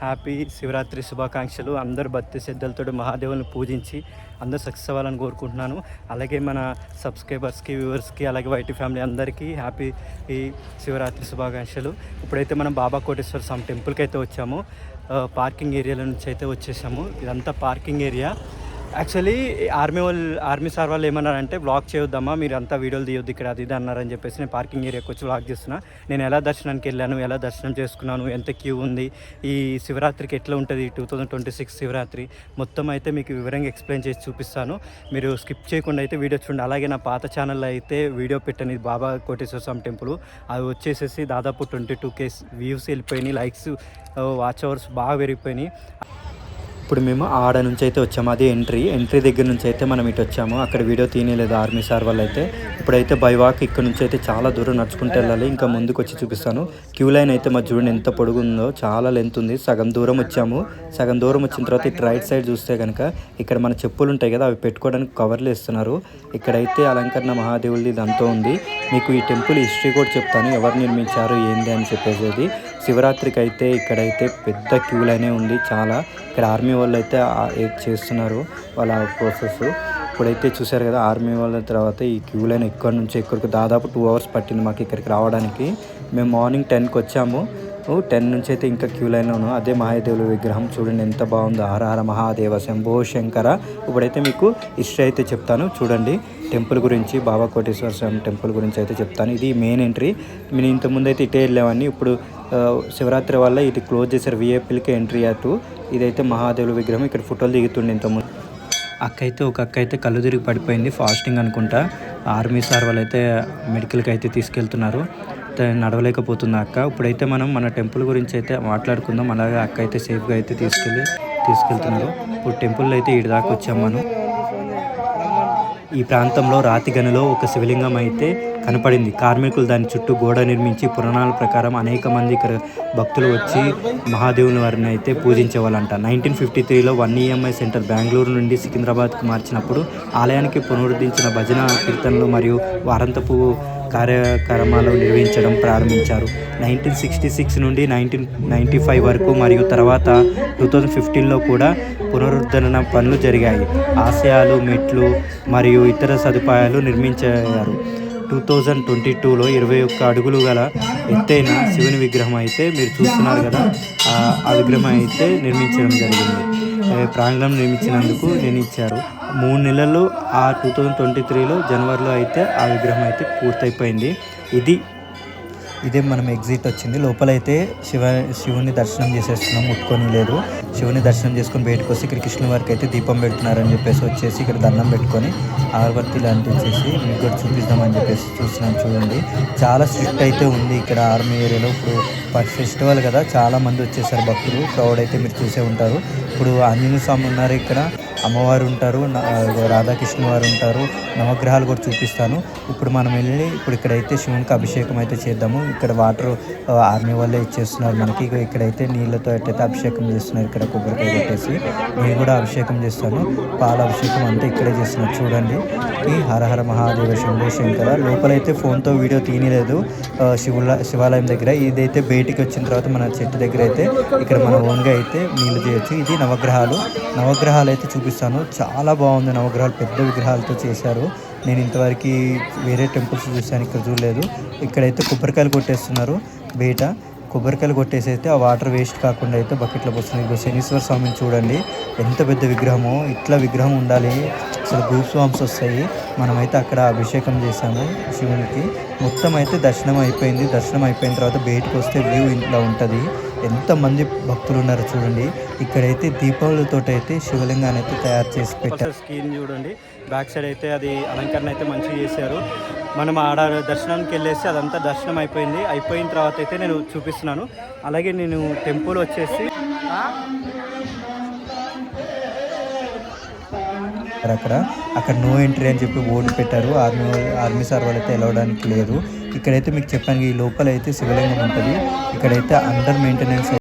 Happy Shivaratri శుభాకాంక్షలు. అందరూ భక్తి శ్రద్ధలతో మహాదేవుని పూజించి అందరూ సక్సెస్ అవ్వాలని కోరుకుంటున్నాను. అలాగే మన సబ్స్క్రైబర్స్కి, వ్యూవర్స్కి, అలాగే వైటీ ఫ్యామిలీ అందరికీ హ్యాపీ శివరాత్రి శుభాకాంక్షలు. ఇప్పుడైతే మనం బాబా కోటేశ్వర స్వామి టెంపుల్కి అయితే వచ్చాము. పార్కింగ్ ఏరియాల నుంచి అయితే వచ్చేసాము. ఇదంతా parking area. Actually army sir వాళ్ళు ఏమన్నారంటే బ్లాగ్ చేయొద్దమ్మా, మీరు అంతా వీడియోలు తీయొద్దు ఇక్కడ, అది ఇది అన్నారని చెప్పేసి నేను పార్కింగ్ ఏరియాకి వచ్చి బ్లాగ్ చేస్తున్నా. నేను ఎలా దర్శనానికి వెళ్ళాను, ఎలా దర్శనం చేసుకున్నాను, ఎంత క్యూ ఉంది, ఈ శివరాత్రికి ఎట్లా ఉంటుంది 2026 శివరాత్రి మొత్తం అయితే మీకు వివరంగా ఎక్స్ప్లెయిన్ చేసి చూపిస్తాను. మీరు స్కిప్ చేయకుండా అయితే వీడియో చూడండి. అలాగే నా పాత ఛానల్లో అయితే వీడియో పెట్టాను, ఇది బాబా కోటేశ్వర స్వామి టెంపుల్. అది వచ్చేసేసి దాదాపు 22K వ్యూస్ వెళ్ళిపోయినాయి, లైక్స్, వాచ్ అవర్స్ బాగా పెరిగిపోయినాయి. ఇప్పుడు మేము ఆడ నుంచి అయితే వచ్చాము. అది ఎంట్రీ దగ్గర నుంచి అయితే మనం ఇటు వచ్చాము. అక్కడ వీడియో తీయలేదు ఆర్మీ సార్ వాళ్ళు అయితే. ఇప్పుడైతే బై వాక్ ఇక్కడ నుంచి అయితే చాలా దూరం నడుచుకుంటూ వెళ్ళాలి. ఇంకా ముందుకు వచ్చి చూపిస్తాను. క్యూ లైన్ అయితే మా చూడండి ఎంత పొడుగుందో, చాలా లెంత్ ఉంది. సగం దూరం వచ్చాము. సగం దూరం వచ్చిన తర్వాత ఇటు రైట్ సైడ్ చూస్తే కనుక ఇక్కడ మన చెప్పులు ఉంటాయి కదా, అవి పెట్టుకోవడానికి కవర్లు ఇస్తున్నారు. ఇక్కడైతే అలంకరణ మహాదేవులది ఇదంతా ఉంది. మీకు ఈ టెంపుల్ హిస్టరీ కూడా చెప్తాను, ఎవరు నిర్మించారు ఏంది అని చెప్పేసి. శివరాత్రికి అయితే ఇక్కడైతే పెద్ద క్యూ లైనే ఉంది చాలా. ఇక్కడ ఆర్మీ వాళ్ళు అయితే చేస్తున్నారు వాళ్ళ ప్రాసెస్. ఇప్పుడైతే చూసారు కదా ఆర్మీ వాళ్ళ తర్వాత ఈ క్యూ లైన్ ఇక్కడ నుంచి ఇక్కడికి దాదాపు 2 hours పట్టింది మాకు ఇక్కడికి రావడానికి. మేము మార్నింగ్ 10కి వచ్చాము. 10 నుంచి అయితే ఇంకా క్యూ లైన్లో ఉన్నాం. అదే మహాదేవుల విగ్రహం చూడండి ఎంత బాగుందో. హర హర మహాదేవ శంభో శంకర. ఇప్పుడైతే మీకు హిస్టరీ అయితే చెప్తాను చూడండి. టెంపుల్ గురించి, బాబా కోటేశ్వర స్వామి టెంపుల్ గురించి అయితే చెప్తాను. ఇది మెయిన్ ఎంట్రీ. మేము ఇంతకుముందు అయితే ఇటే వెళ్ళామని, ఇప్పుడు శివరాత్రి వల్ల ఇది క్లోజ్ చేశారు. విఐపీలకి ఎంట్రీ అటు. ఇదైతే మహాదేవుల విగ్రహం. ఇక్కడ ఫోటోలు దిగుతుండే ఇంతకుముందు. ఒక అక్క అయితే కళ్ళు తిరిగి పడిపోయింది, ఫాస్టింగ్ అనుకుంటా. ఆర్మీ సార్ వాళ్ళు అయితే మెడికల్కి అయితే తీసుకెళ్తున్నారు. నడవలేకపోతుంది అక్క. ఇప్పుడైతే మనం మన టెంపుల్ గురించి అయితే మాట్లాడుకుందాం. అలాగే అక్క అయితే సేఫ్గా అయితే తీసుకెళ్తున్నారు. ఇప్పుడు టెంపుల్ అయితే ఇటు దాకా వచ్చాము మనం. ఈ ప్రాంతంలో రాతి గనిలో ఒక శివలింగం అయితే కనపడింది. కార్మికులు దాని చుట్టూ గోడ నిర్మించి పురాణాల ప్రకారం అనేక మంది ఇక్కడ భక్తులు వచ్చి మహాదేవుని వారిని అయితే పూజించేవాళ్ళంట. 1953లో 1EMI సెంటర్ బెంగళూరు నుండి సికింద్రాబాద్కు మార్చినప్పుడు ఆలయానికి పునరుద్ధరించిన భజన కీర్తనలు మరియు వారంతపు కార్యక్రమాలు నిర్వహించడం ప్రారంభించారు. 1966 నుండి 1995 వరకు మరియు తర్వాత 2015లో కూడా పునరుద్ధరణ పనులు జరిగాయి. ఆశయాలు, మెట్లు మరియు ఇతర సదుపాయాలు నిర్మించారు. 2022లో 21 అడుగులు గల ఎత్తైన శివుని విగ్రహం అయితే మీరు చూస్తున్నారు కదా, ఆ విగ్రహం అయితే నిర్మించడం జరిగింది. ప్రాంగణం నిర్మించినందుకు నిర్మించారు. 3 నెలల్లో 2023లో జనవరిలో అయితే ఆ విగ్రహం అయితే పూర్తయిపోయింది. ఇదే మనం ఎగ్జిట్ వచ్చింది. లోపలైతే శివుని దర్శనం చేసేస్తున్నాం, ముట్టుకొని లేదు. శివుని దర్శనం చేసుకొని బయటకు వస్తే ఇక్కడ కృష్ణుని వారికి అయితే దీపం పెడుతున్నారని చెప్పేసి వచ్చేసి ఇక్కడ దండం పెట్టుకొని అగరబత్తిలు అంటించేసి మీకు కూడా చూపిద్దామని చెప్పేసి చూస్తున్నాం. చూడండి చాలా స్ట్రిక్ట్ అయితే ఉంది ఇక్కడ ఆర్మీ ఏరియాలో. ఇప్పుడు ఫెస్టివల్ కదా, చాలా మంది వచ్చేసారు భక్తులు. క్రౌడ్ అయితే మీరు చూసే ఉంటారు. ఇప్పుడు ఆంజనేయ స్వామి ఉన్నారు, ఇక్కడ అమ్మవారు ఉంటారు, రాధాకృష్ణ వారు ఉంటారు, నవగ్రహాలు కూడా చూపిస్తాను. ఇప్పుడు మనం వెళ్ళి ఇక్కడైతే శివునికి అభిషేకం అయితే చేద్దాము. ఇక్కడ వాటర్ ఆర్మీ వాళ్ళే ఇచ్చేస్తున్నారు మనకి. ఇక్కడైతే నీళ్ళతో ఎట్టయితే అభిషేకం చేస్తున్నారు. ఇక్కడ కొబ్బరికాయ కొట్టేసి నేను కూడా అభిషేకం చేస్తాను. పాల అభిషేకం అంతా ఇక్కడే చేస్తున్నారు. చూడండి, ఈ హరహర మహాదేవ శంభో శంకర. లోపలైతే ఫోన్తో వీడియో తీయలేదు శివాలయం దగ్గర. ఇదైతే బయటికి వచ్చిన తర్వాత మన చెట్టు దగ్గర అయితే ఇక్కడ మన ఓన్గా అయితే నీళ్ళు చేయొచ్చు. ఇది నవగ్రహాలు అయితే చూపిస్తాను. చాలా బాగుంది. నవగ్రహాలు పెద్ద విగ్రహాలతో చేశారు. నేను ఇంతవరకు వేరే టెంపుల్స్ చూశాను, ఇక్కడ చూడలేదు. ఇక్కడైతే కొబ్బరికాయలు కొట్టేస్తున్నారు. బయట కొబ్బరికాయలు కొట్టేసి అయితే ఆ వాటర్ వేస్ట్ కాకుండా అయితే బకెట్లో పోస్తుంది. ఇప్పుడు శనీశ్వర స్వామిని చూడండి, ఎంత పెద్ద విగ్రహమో. ఇట్లా విగ్రహం ఉండాలి, అసలు గూప్ స్వామ్స్ వస్తాయి. మనమైతే అక్కడ అభిషేకం చేశాము శివునికి. మొత్తం అయితే దర్శనం అయిపోయింది. దర్శనం అయిపోయిన తర్వాత బయటకు వస్తే వ్యూ ఇంట్లో ఉంటుంది. ఎంతమంది భక్తులు ఉన్నారు చూడండి. ఇక్కడైతే దీపావళితో అయితే శివలింగాన్ని అయితే తయారు చేసి పెట్టారు. స్క్రీన్ చూడండి, బ్యాక్ సైడ్ అయితే అది అలంకరణ అయితే మంచిగా చేశారు. మనం ఆడ దర్శనానికి వెళ్ళేసి అదంతా దర్శనం అయిపోయిన తర్వాత అయితే నేను చూపిస్తున్నాను. అలాగే నేను టెంపుల్ వచ్చేసి అక్కడ నో ఎంట్రీ అని చెప్పి బోర్డు పెట్టారు. ఆర్మీ సార్ వాళ్ళైతే వెళ్ళడానికి లేదు. ఇక్కడైతే మీకు చెప్పాను, ఈ లోపల అయితే శివలింగం ఉంటుంది. ఇక్కడైతే అండర్ మెయింటెనెన్స్